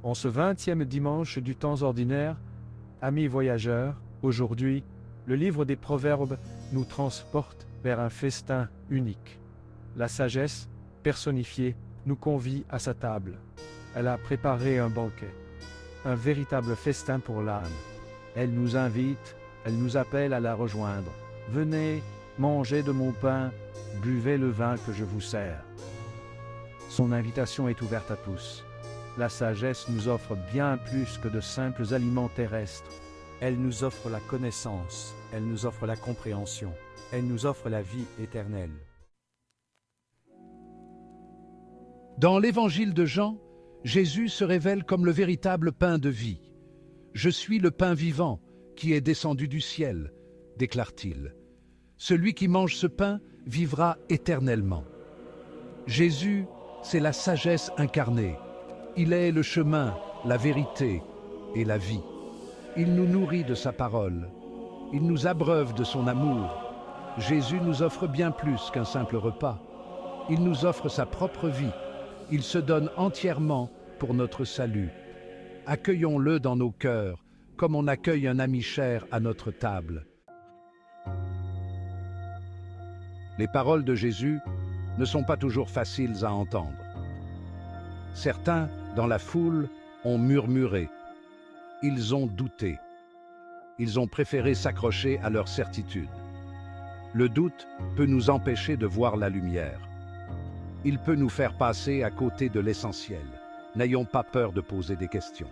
En ce 20e dimanche du temps ordinaire, amis voyageurs, aujourd'hui, le livre des Proverbes nous transporte vers un festin unique. La sagesse, personnifiée, nous convie à sa table. Elle a préparé un banquet, un véritable festin pour l'âme. Elle nous invite, elle nous appelle à la rejoindre. Venez, mangez de mon pain, buvez le vin que je vous sers. Son invitation est ouverte à tous. La sagesse nous offre bien plus que de simples aliments terrestres. Elle nous offre la connaissance, elle nous offre la compréhension, elle nous offre la vie éternelle. Dans l'évangile de Jean, Jésus se révèle comme le véritable pain de vie. « Je suis le pain vivant qui est descendu du ciel », déclare-t-il. « Celui qui mange ce pain vivra éternellement. » Jésus, c'est la sagesse incarnée. Il est le chemin, la vérité et la vie. Il nous nourrit de sa parole. Il nous abreuve de son amour. Jésus nous offre bien plus qu'un simple repas. Il nous offre sa propre vie. Il se donne entièrement pour notre salut. Accueillons-le dans nos cœurs, comme on accueille un ami cher à notre table. Les paroles de Jésus ne sont pas toujours faciles à entendre. Certains, dans la foule, ont murmuré. Ils ont douté. Ils ont préféré s'accrocher à leur certitude. Le doute peut nous empêcher de voir la lumière. Il peut nous faire passer à côté de l'essentiel. N'ayons pas peur de poser des questions,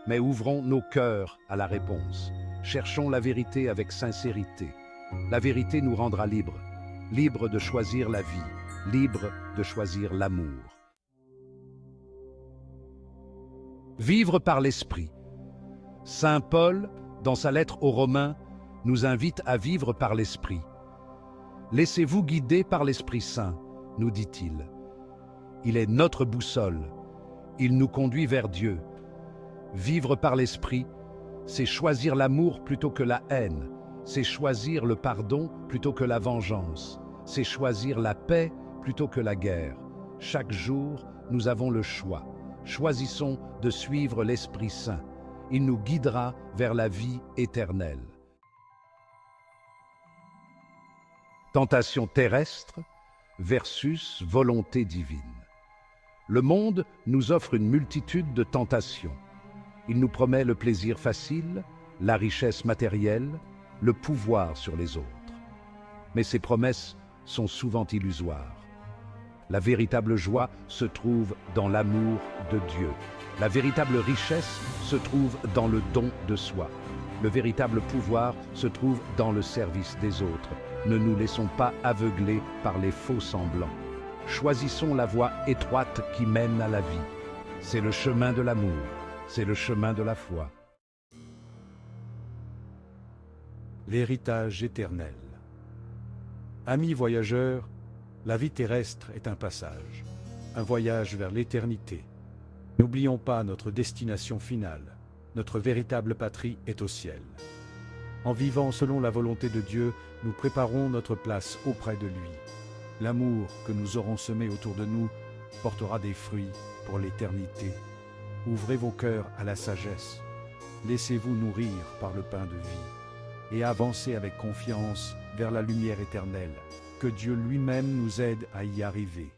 mais ouvrons nos cœurs à la réponse. Cherchons la vérité avec sincérité. La vérité nous rendra libres, libres de choisir la vie, libres de choisir l'amour. Vivre par l'esprit. Saint Paul, dans sa lettre aux Romains, nous invite à vivre par l'esprit. Laissez-vous guider par l'Esprit Saint, nous dit-il. Il est notre boussole. Il nous conduit vers Dieu. Vivre par l'esprit, c'est choisir l'amour plutôt que la haine. C'est choisir le pardon plutôt que la vengeance. C'est choisir la paix plutôt que la guerre. Chaque jour, nous avons le choix. Choisissons de suivre l'Esprit Saint. Il nous guidera vers la vie éternelle. Tentation terrestre versus volonté divine. Le monde nous offre une multitude de tentations. Il nous promet le plaisir facile, la richesse matérielle, le pouvoir sur les autres. Mais ces promesses sont souvent illusoires. La véritable joie se trouve dans l'amour de Dieu. La véritable richesse se trouve dans le don de soi. Le véritable pouvoir se trouve dans le service des autres. Ne nous laissons pas aveugler par les faux semblants. Choisissons la voie étroite qui mène à la vie. C'est le chemin de l'amour, c'est le chemin de la foi. L'héritage éternel. Amis voyageurs, la vie terrestre est un passage, un voyage vers l'éternité. N'oublions pas notre destination finale. Notre véritable patrie est au ciel. En vivant selon la volonté de Dieu, nous préparons notre place auprès de lui. L'amour que nous aurons semé autour de nous portera des fruits pour l'éternité. Ouvrez vos cœurs à la sagesse. Laissez-vous nourrir par le pain de vie et avancez avec confiance vers la lumière éternelle. Que Dieu lui-même nous aide à y arriver.